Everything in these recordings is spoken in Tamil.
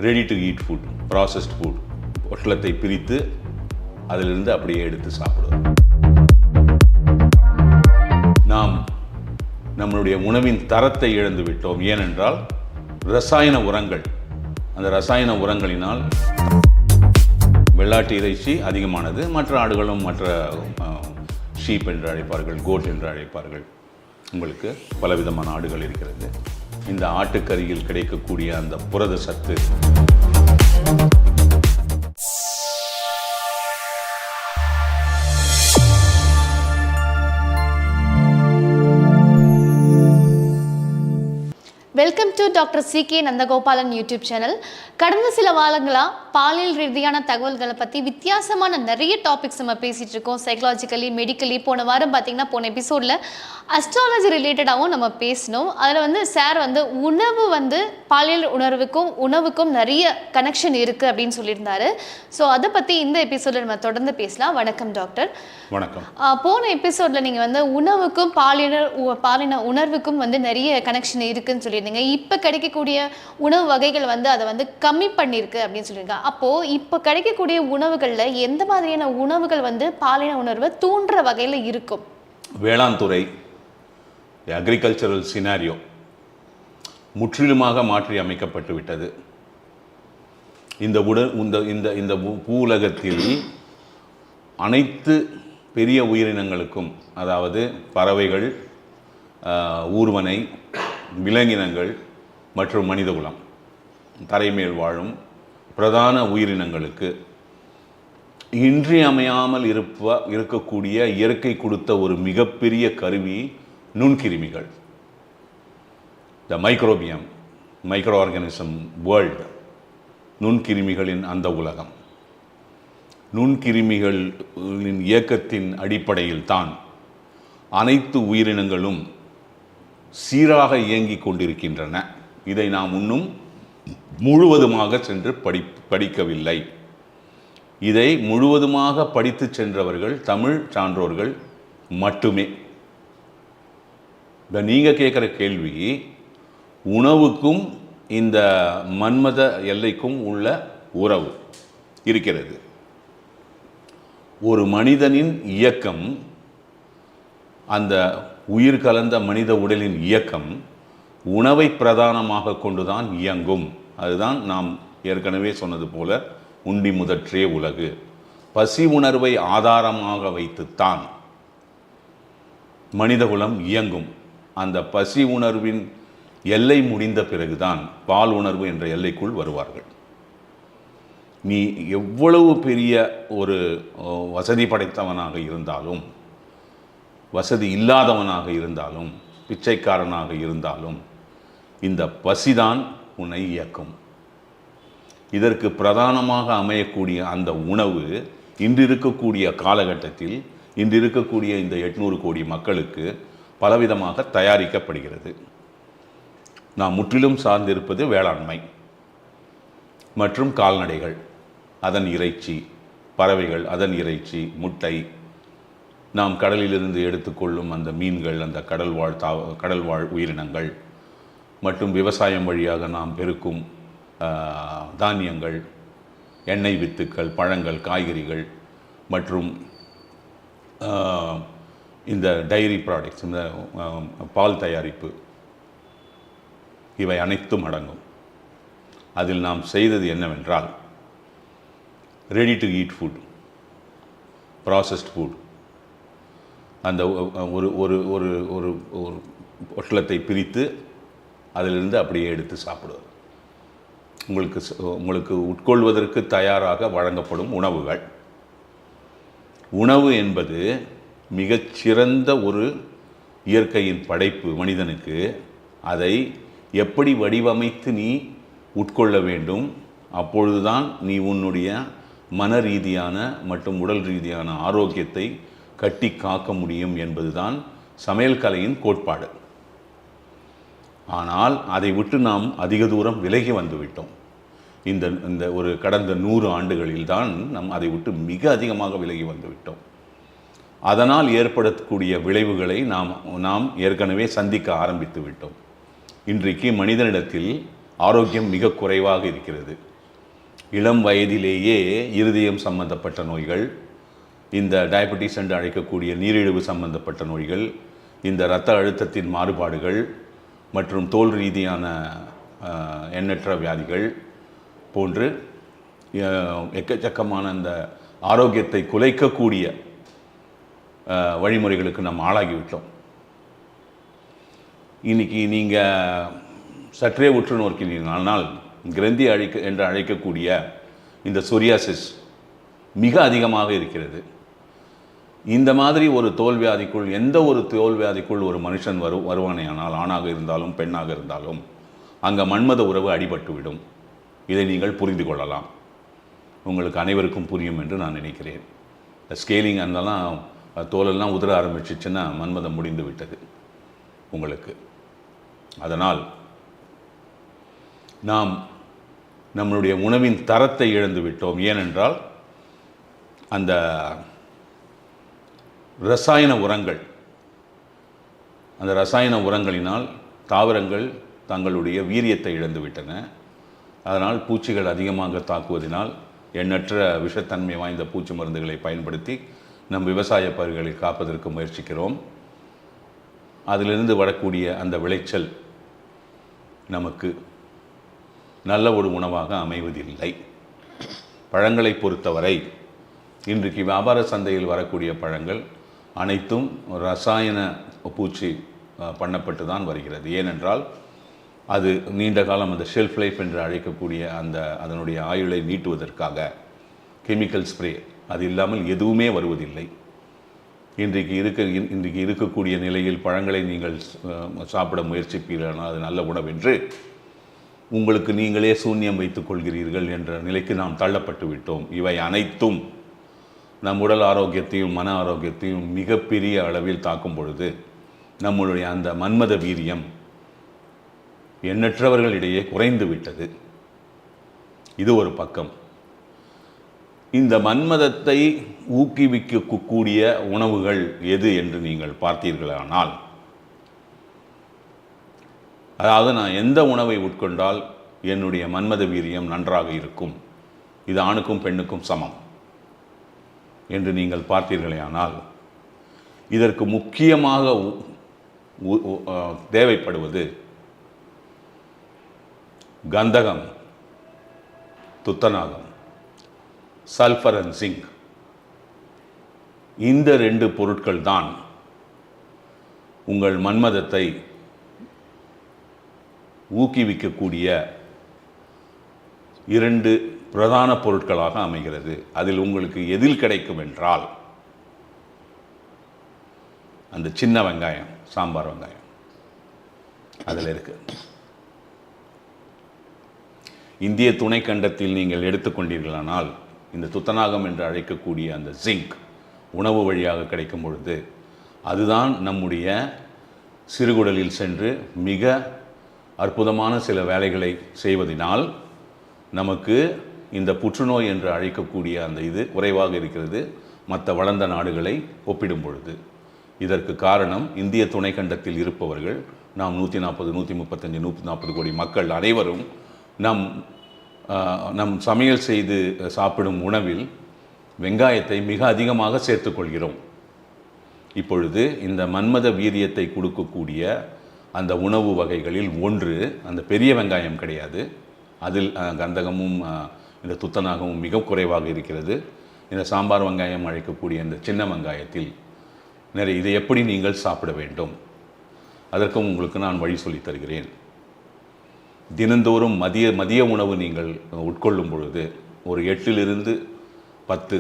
Ready to eat food, processed food, பொட்டலத்தை பிரித்து அதிலிருந்து அப்படியே எடுத்து சாப்பிடுவோம். நாம் நம்மளுடைய உணவின் தரத்தை இழந்து விட்டோம். ஏனென்றால் ரசாயன உரங்கள், அந்த ரசாயன உரங்களினால் வெள்ளாட்டு இறைச்சி அதிகமானது. மற்ற ஆடுகளும், மற்ற ஷீப் என்று அழைப்பார்கள், கோட் என்று அழைப்பார்கள். உங்களுக்கு பலவிதமான ஆடுகள் இருக்கிறது. இந்த ஆட்டுக்கறியில் கிடைக்கக்கூடிய அந்த புரத சத்து welcome to doctor சி.கே. Nandagopalan YouTube channel. கடந்த சில வாரங்களாக பாலியல் ரீதியான தகவல்களை பற்றி வித்தியாசமான நிறைய டாபிக்ஸ் நம்ம பேசிகிட்டு இருக்கோம். Psychologically, medically. போன வாரம் பார்த்திங்கன்னா, போன எபிசோடில் அஸ்ட்ராலஜி ரிலேட்டடாகவும் நம்ம பேசினோம். அதில் சார் உணவு பாலியல் உணவுக்கும் நிறைய கனெக்ஷன் இருக்குது அப்படின்னு சொல்லியிருந்தாரு. ஸோ அதை பற்றி இந்த எபிசோடில் நம்ம தொடர்ந்து பேசலாம். வணக்கம் டாக்டர். வணக்கம். போன எபிசோடில் நீங்கள் உணவுக்கும் பாலின உணர்வுக்கும் நிறைய கனெக்ஷன் இருக்குன்னு சொல்லியிருந்தீங்க. இப்போ கிடைக்கக்கூடிய உணவு வகைகள் அதை கம்மி பண்ணியிருக்கு அப்படின்னு சொல்லியிருக்காங்க. அப்போது இப்போ கிடைக்கக்கூடிய உணவுகளில் எந்த மாதிரியான உணவுகள் பாலின உணர்வை தூண்டுற வகையில் இருக்கும்? வேளாண் துறை, அக்ரிகல்ச்சரல் சினாரியோ முற்றிலுமாக மாற்றி அமைக்கப்பட்டு விட்டது. இந்த பூவுலகத்தில் அனைத்து பெரிய உயிரினங்களுக்கும், அதாவது பறவைகள், ஊர்வனை, விலங்கினங்கள் மற்றும் மனிதகுலம், தரைமேல் வாழும் பிரதான உயிரினங்களுக்கு இன்றியமையாமல் இருக்கக்கூடிய இயற்கை கொடுத்த ஒரு மிகப்பெரிய கருவி நுண்கிருமிகள். த மைக்ரோபியம், மைக்ரோ ஆர்கானிசம் வேர்ல்டு, நுண்கிருமிகளின் அந்த உலகம். நுண்கிருமிகளின் இயக்கத்தின் அடிப்படையில் தான் அனைத்து உயிரினங்களும் சீராக இயங்கிக் கொண்டிருக்கின்றன. இதை நாம் இன்னும் முழுவதுமாக சென்று படிக்கவில்லை. இதை முழுவதுமாக படித்து சென்றவர்கள் தமிழ் சான்றோர்கள் மட்டுமே. நீங்கள் கேட்குற கேள்வி, உணவுக்கும் இந்த மன்மத எல்லைக்கும் உள்ள உறவு இருக்கிறது. ஒரு மனிதனின் இயக்கம், அந்த உயிர் கலந்த மனித உடலின் இயக்கம் உணவை பிரதானமாக கொண்டுதான் இயங்கும். அதுதான் நாம் ஏற்கனவே சொன்னது போல உண்டி முதற்றே உலகு. பசி உணர்வை ஆதாரமாக வைத்துத்தான் மனிதகுலம் இயங்கும். அந்த பசி உணர்வின் எல்லை முடிந்த பிறகுதான் பால் உணர்வு என்ற எல்லைக்குள் வருவார்கள். நீ எவ்வளவு பெரிய ஒரு வசதி படைத்தவனாக இருந்தாலும், வசதி இல்லாதவனாக இருந்தாலும், பிச்சைக்காரனாக இருந்தாலும், இந்த பசிதான் உன்னை இயக்கும். இதற்கு பிரதானமாக அமையக்கூடிய அந்த உணவு இன்று இருக்கக்கூடிய காலகட்டத்தில், இன்று இருக்கக்கூடிய இந்த 800 கோடி மக்களுக்கு பலவிதமாக தயாரிக்கப்படுகிறது. நாம் முற்றிலும் சார்ந்திருப்பது வேளாண்மை மற்றும் கால்நடைகள், அதன் இறைச்சி, பறவைகள், அதன் இறைச்சி, முட்டை, நாம் கடலிலிருந்து எடுத்துக்கொள்ளும் அந்த மீன்கள், அந்த கடல்வாழ் உயிரினங்கள், மற்றும் விவசாயம் வழியாக நாம் பெருக்கும் தானியங்கள், எண்ணெய் வித்துக்கள், பழங்கள், காய்கறிகள் மற்றும் இந்த டைரி ப்ராடக்ட்ஸ், இந்த பால் தயாரிப்பு, இவை அனைத்தும் அடங்கும். அதில் நாம் செய்தது என்னவென்றால், ready to eat food, processed food, அந்த ஒரு ஒரு ஒரு ஒரு ஒரு பொட்டலத்தை பிரித்து அதிலிருந்து அப்படியே எடுத்து சாப்பிடுவது. உங்களுக்கு உட்கொள்வதற்கு தயாராக வழங்கப்படும் உணவுகள். உணவு என்பது மிகச்சிறந்த ஒரு இயற்கையின் படைப்பு மனிதனுக்கு. அதை எப்படி வடிவமைத்து நீ உட்கொள்ள வேண்டும், அப்பொழுதுதான் நீ உன்னுடைய மன ரீதியான மற்றும் உடல் ரீதியான ஆரோக்கியத்தை கட்டி காக்க முடியும் என்பதுதான் சமையல் கலையின் கோட்பாடு. ஆனால் அதை விட்டு நாம் அதிக தூரம் விலகி வந்துவிட்டோம். இந்த ஒரு கடந்த 100 ஆண்டுகளில் தான் நாம் அதை விட்டு மிக அதிகமாக விலகி வந்துவிட்டோம். அதனால் ஏற்படக்கூடிய விளைவுகளை நாம் ஏற்கனவே சந்திக்க ஆரம்பித்து விட்டோம். இன்றைக்கு மனிதனிடத்தில் ஆரோக்கியம் மிக குறைவாக இருக்கிறது. இளம் வயதிலேயே இருதயம் சம்பந்தப்பட்ட நோய்கள், இந்த டயபெட்டிஸ் என்று அழைக்கக்கூடிய நீரிழிவு சம்பந்தப்பட்ட நோய்கள், இந்த இரத்த அழுத்தத்தின் மாறுபாடுகள் மற்றும் தோல் ரீதியான எண்ணற்ற வியாதிகள் போன்று எக்கச்சக்கமான இந்த ஆரோக்கியத்தை குலைக்கக்கூடிய வழிமுறைகளுக்கு நாம் ஆளாகிவிட்டோம். இன்னைக்கு நீங்கள் சற்றே உற்று நோக்கினீர்களானால் கிரந்தி என்று அழைக்கக்கூடிய இந்த சொரியாசிஸ் மிக அதிகமாக இருக்கிறது. இந்த மாதிரி ஒரு தோல்வியாதிக்குள், எந்த ஒரு தோல்வியாதிக்குள் ஒரு மனுஷன் வருவானேயானால், ஆணாக இருந்தாலும் பெண்ணாக இருந்தாலும், அங்கே மன்மத உறவு அடிபட்டுவிடும். இதை நீங்கள் புரிந்து கொள்ளலாம். உங்களுக்கு அனைவருக்கும் புரியும் என்று நான் நினைக்கிறேன். ஸ்கேலிங் அதெல்லாம் தோலெல்லாம் உதிர ஆரம்பிச்சிச்சுன்னா மன்மதம் முடிந்து விட்டது உங்களுக்கு. அதனால் நாம் நம்மளுடைய உணவின் தரத்தை இழந்து விட்டோம். ஏனென்றால் அந்த ரசாயன உரங்களினால் தாவரங்கள் தங்களுடைய வீரியத்தை இழந்து விட்டன. அதனால் பூச்சிகள் அதிகமாக தாக்குவதனால் எண்ணற்ற விஷத்தன்மை வாய்ந்த பூச்சி மருந்துகளை பயன்படுத்தி நம் விவசாய பயிர்களை காப்பதற்கு முயற்சிக்கிறோம். அதிலிருந்து வரக்கூடிய அந்த விளைச்சல் நமக்கு நல்ல ஒரு உணவாக அமைவதில்லை. பழங்களை பொறுத்தவரை இன்றைக்கு வியாபார சந்தையில் வரக்கூடிய பழங்கள் அனைத்தும் ரசாயன பூச்சி பண்ணப்பட்டு தான் வருகிறது. ஏனென்றால் அது நீண்ட காலம் அந்த ஷெல்ஃப் லைஃப் என்று அழைக்கக்கூடிய அதனுடைய ஆயுளை நீட்டுவதற்காக கெமிக்கல் ஸ்ப்ரே, அது இல்லாமல் எதுவுமே வருவதில்லை. இன்றைக்கு இருக்கக்கூடிய நிலையில் பழங்களை நீங்கள் சாப்பிட முயற்சிப்பீர்கள், அது நல்ல உணவென்று உங்களுக்கு நீங்களே சூன்யம் வைத்துக் கொள்கிறீர்கள் என்ற நிலைக்கு நாம் தள்ளப்பட்டு விட்டோம். இவை அனைத்தும் நம் உடல் ஆரோக்கியத்தையும் மன ஆரோக்கியத்தையும் மிகப்பெரிய அளவில் தாக்கும் பொழுது நம்மளுடைய அந்த மன்மத வீரியம் எண்ணற்றவர்களிடையே குறைந்து விட்டது. இது ஒரு பக்கம். இந்த மன்மதத்தை ஊக்குவிக்கக்கூடிய உணவுகள் எது என்று நீங்கள் பார்த்தீர்களானால், அதாவது நான் எந்த உணவை உட்கொண்டால் என்னுடைய மன்மத வீரியம் நன்றாக இருக்கும், இது ஆணுக்கும் பெண்ணுக்கும் சமம் என்று நீங்கள் பார்த்தீர்களேயானால், இதற்கு முக்கியமாக தேவைப்படுவது கந்தகம், துத்தநாகம், சல்ஃபர் அண்ட் ஜிங்க். இந்த 2 பொருட்கள் தான் உங்கள் மன்மதத்தை ஊக்குவிக்கக்கூடிய 2 பிரதான பொருட்களாக அமைகிறது. அதில் உங்களுக்கு எதில் கிடைக்கும் என்றால் அந்த சின்ன வெங்காயம், சாம்பார் வெங்காயம் அதில் இருக்கு. இந்திய துணைக்கண்டத்தில் நீங்கள் எடுத்துக்கொண்டீர்களானால் இந்த துத்தநாகம் என்று அழைக்கக்கூடிய அந்த ஜிங்க் உணவு வழியாக கிடைக்கும் பொழுது அதுதான் நம்முடைய சிறுகுடலில் சென்று மிக அற்புதமான சில வேலைகளை செய்வதனால் நமக்கு இந்த புற்றுநோய் என்று அழைக்கக்கூடிய அந்த இது குறைவாக இருக்கிறது மற்ற வளர்ந்த நாடுகளை ஒப்பிடும் பொழுது. இதற்கு காரணம் இந்திய துணைக்கண்டத்தில் இருப்பவர்கள் நாம் 140, 135, 140 கோடி மக்கள் அனைவரும் நம் சமையல் செய்து சாப்பிடும் உணவில் வெங்காயத்தை மிக அதிகமாக சேர்த்துக்கொள்கிறோம். இப்பொழுது இந்த மன்மத வீரியத்தை கொடுக்கக்கூடிய அந்த உணவு வகைகளில் ஒன்று அந்த பெரிய வெங்காயம் கிடையாது. அதில் கந்தகமும் இந்த துத்தநாகமும் மிக குறைவாக இருக்கிறது. இந்த சாம்பார் வெங்காயம் அழைக்கக்கூடிய இந்த சின்ன வெங்காயத்தில் நிறைய. இதை எப்படி நீங்கள் சாப்பிட வேண்டும், அதற்கும் உங்களுக்கு நான் வழி சொல்லித் தருகிறேன். தினந்தோறும் மதிய உணவு நீங்கள் உட்கொள்ளும் பொழுது ஒரு 8 to 10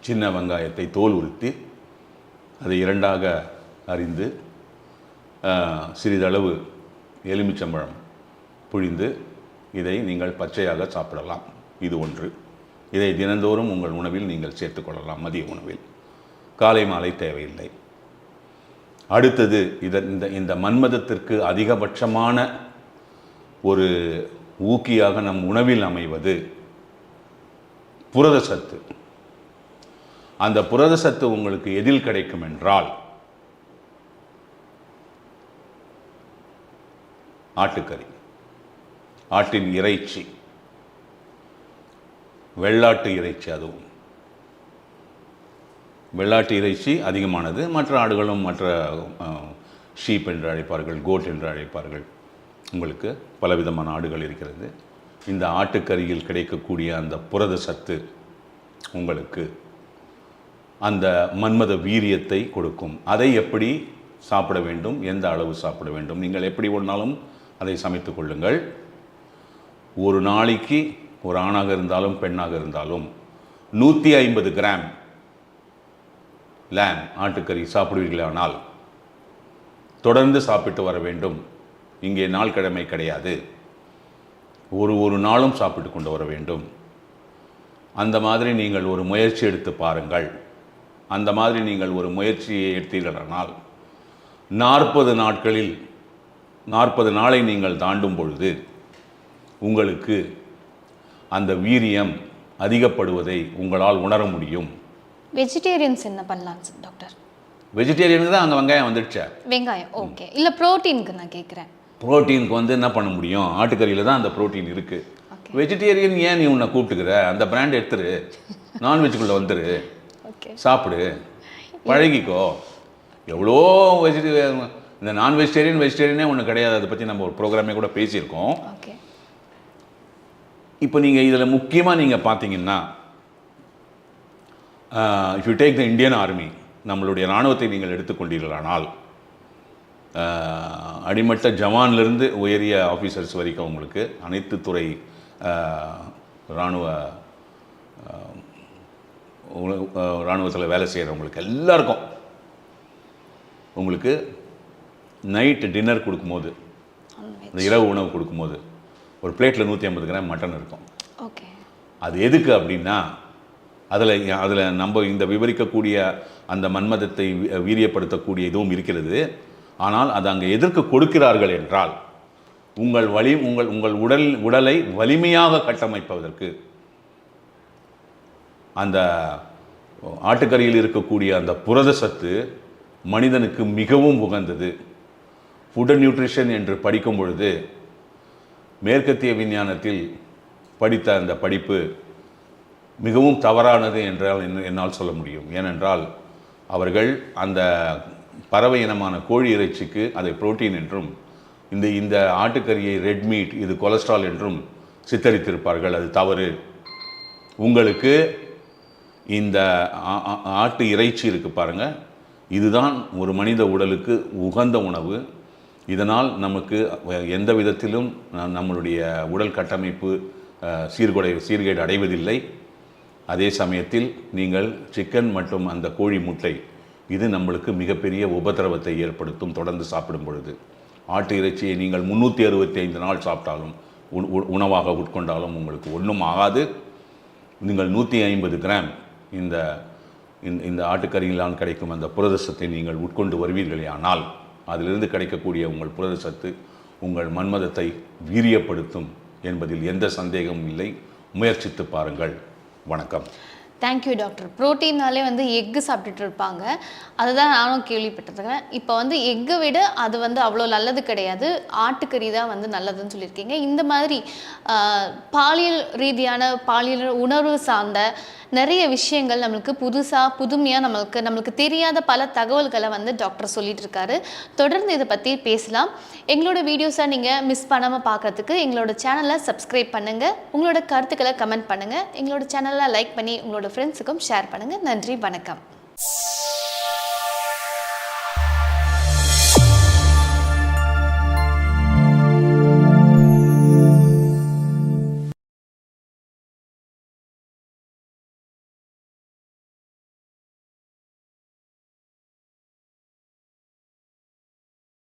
சின்ன வெங்காயத்தை தோல் உரித்து அதை 2ஆக அரிந்து சிறிதளவு எலுமிச்சம்பழம் புழிந்து இதை நீங்கள் பச்சையாக சாப்பிடலாம். இது ஒன்று. இதை தினந்தோறும் உங்கள் உணவில் நீங்கள் சேர்த்துக்கொள்ளலாம். மதிய உணவில் காலை மாலை தேவையில்லை. அடுத்தது இந்த மன்மதத்திற்கு அதிகபட்சமான ஒரு ஊக்கியாக நம் உணவில் அமைவது புரத சத்து. அந்த புரத சத்து உங்களுக்கு எதில் கிடைக்கும் என்றால் ஆட்டுக்கறி, ஆட்டின் இறைச்சி, வெள்ளாட்டு இறைச்சி, அதுவும் வெள்ளாட்டு இறைச்சி அதிகமானது. மற்ற ஆடுகளும் மற்ற ஷீப் என்று அழைப்பார்கள், கோட் என்று அழைப்பார்கள். உங்களுக்கு பலவிதமான ஆடுகள் இருக்கிறது. இந்த ஆட்டுக்கறியில் கிடைக்கக்கூடிய அந்த புரத சத்து உங்களுக்கு அந்த மன்மத வீரியத்தை கொடுக்கும். அதை எப்படி சாப்பிட வேண்டும், எந்த அளவு சாப்பிட வேண்டும், நீங்கள் எப்படி ஒன்றாலும் அதை சமைத்து கொள்ளுங்கள். ஒரு நாளைக்கு ஒரு ஆணாக இருந்தாலும் பெண்ணாக இருந்தாலும் 150 கிராம் லேம் ஆட்டுக்கறி சாப்பிடுவீர்களானால் தொடர்ந்து சாப்பிட்டு வர வேண்டும். இங்கே நாள் கிழமை கிடையாது, ஒரு நாளும் சாப்பிட்டு கொண்டு வர வேண்டும். அந்த மாதிரி நீங்கள் ஒரு முயற்சி எடுத்து பாருங்கள். அந்த மாதிரி நீங்கள் ஒரு முயற்சியை எடுத்தீர்களானால் 40 நாட்களில் 40 நாளை நீங்கள் தாண்டும் பொழுது உங்களுக்கு அந்த வீரியம் அதிகப்படுவதை உங்களால் உணர முடியும். வெஜிடேரியன்ஸ் என்ன பண்ணலாம் டாக்டர்? வெஜிடேரியனுக்கு தான் அங்கே வெங்காயம் வந்துடுச்சா? வெங்காயம் ஓகே. இல்லை ப்ரோட்டீனுக்கு நான் கேட்குறேன். ப்ரோட்டீனுக்கு வந்து என்ன பண்ண முடியும், ஆட்டுக்கறியில் தான் அந்த ப்ரோட்டீன் இருக்குது. வெஜிடேரியன் ஏன் நீ உன்னை கூப்பிட்டுக்கிற? அந்த பிராண்ட் எடுத்துரு, நான்வெஜ்ஜுக்குள்ளே வந்துரு, சாப்பிடு, பழகிக்கோ. எவ்வளோ இந்த நான் வெஜிடேரியனே ஒன்று கிடையாது. அதை பற்றி நம்ம ஒரு ப்ரோக்ராமே கூட பேசியிருக்கோம். இப்போ நீங்கள் இதில் முக்கியமாக நீங்கள் பார்த்தீங்கன்னா, if you take the Indian army, நம்மளுடைய இராணுவத்தை நீங்கள் எடுத்துக்கொண்டீர்களானால் அடிமட்ட ஜவான்லேருந்து உயரிய ஆஃபீஸர்ஸ் வரைக்கும் உங்களுக்கு அனைத்து துறை இராணுவத்தில் வேலை செய்கிறவங்களுக்கு எல்லாருக்கும் உங்களுக்கு நைட்டு டின்னர் கொடுக்கும்போது, இந்த இரவு உணவு கொடுக்கும்போது ஒரு பிளேட்டில் 150 கிராம் மட்டன் இருக்கும். ஓகே. அது எதுக்கு அப்படின்னா, அதில் நம்ம இந்த விவரிக்கக்கூடிய அந்த மன்மதத்தை வீரியப்படுத்தக்கூடிய இதுவும் இருக்கிறது. ஆனால் அது அங்கே எதற்கு கொடுக்கிறார்கள் என்றால், உங்கள் உடலை வலிமையாக கட்டமைப்பதற்கு. அந்த ஆட்டுக்கறியில் இருக்கக்கூடிய அந்த புரத சத்து மனிதனுக்கு மிகவும் உகந்தது. ஃபுட் அண்ட் நியூட்ரிஷன் என்று படிக்கும் பொழுது மேற்கத்திய விஞ்ஞானத்தில் படித்த அந்த படிப்பு மிகவும் தவறானது என்றால் என்னால் சொல்ல முடியும். ஏனென்றால் அவர்கள் அந்த பறவை இனமான கோழி இறைச்சிக்கு அதை புரோட்டீன் என்றும், இந்த ஆட்டுக்கறியை ரெட் மீட், இது கொலஸ்ட்ரால் என்றும் சித்தரித்திருப்பார்கள். அது தவறு. உங்களுக்கு இந்த ஆட்டு இறைச்சி இருக்குது பாருங்கள், இதுதான் ஒரு மனித உடலுக்கு உகந்த உணவு. இதனால் நமக்கு எந்த விதத்திலும் நம்மளுடைய உடல் கட்டமைப்பு சீர்கேடு அடைவதில்லை. அதே சமயத்தில் நீங்கள் சிக்கன் மற்றும் அந்த கோழி முட்டை, இது நம்மளுக்கு மிகப்பெரிய உபத்திரவத்தை ஏற்படுத்தும் தொடர்ந்து சாப்பிடும் பொழுது. ஆட்டு இறைச்சியை நீங்கள் 365 நாள் சாப்பிட்டாலும் உணவாக உட்கொண்டாலும் உங்களுக்கு ஒன்றும் ஆகாது. நீங்கள் 150 கிராம் இந்த ஆட்டுக்கறியிலால் கிடைக்கும் அந்த புரதசத்தை நீங்கள் உட்கொண்டு வருவீர்களே, ஆனால் அதிலிருந்து கிடைக்கக்கூடிய உங்கள் புரதசத்து உங்கள் மன்மதத்தை வீரியப்படுத்தும் என்பதில் எந்த சந்தேகமும் இல்லை. முயற்சித்து பாருங்கள். வணக்கம். Thank you doctor. ப்ரோட்டீன்னாலே வந்து எக்கு சாப்பிட்டுட்டு இருப்பாங்க, அதுதான் நானும் கேள்விப்பட்டிருக்கேன். இப்போ வந்து எக்கை விட அது வந்து அவ்வளோ நல்லது கிடையாது, ஆட்டுக்கறி தான் வந்து நல்லதுன்னு சொல்லியிருக்கீங்க. இந்த மாதிரி பாலியல் ரீதியான பாலியல் உணர்வு சார்ந்த நிறைய விஷயங்கள் நம்மளுக்கு புதுமையாக நம்மளுக்கு தெரியாத பல தகவல்களை வந்து டாக்டர் சொல்லிட்டு இருக்காரு. தொடர்ந்து இதை பற்றி பேசலாம். எங்களோட வீடியோஸை நீங்கள் மிஸ் பண்ணாமல் பார்க்குறதுக்கு எங்களோட சேனலை சப்ஸ்கிரைப் பண்ணுங்கள். உங்களோட கருத்துக்களை கமெண்ட் பண்ணுங்கள். எங்களோட சேனலை லைக் பண்ணி உங்களோட ஃப்ரெண்ட்ஸுக்கும் ஷேர் பண்ணுங்கள். நன்றி, வணக்கம்.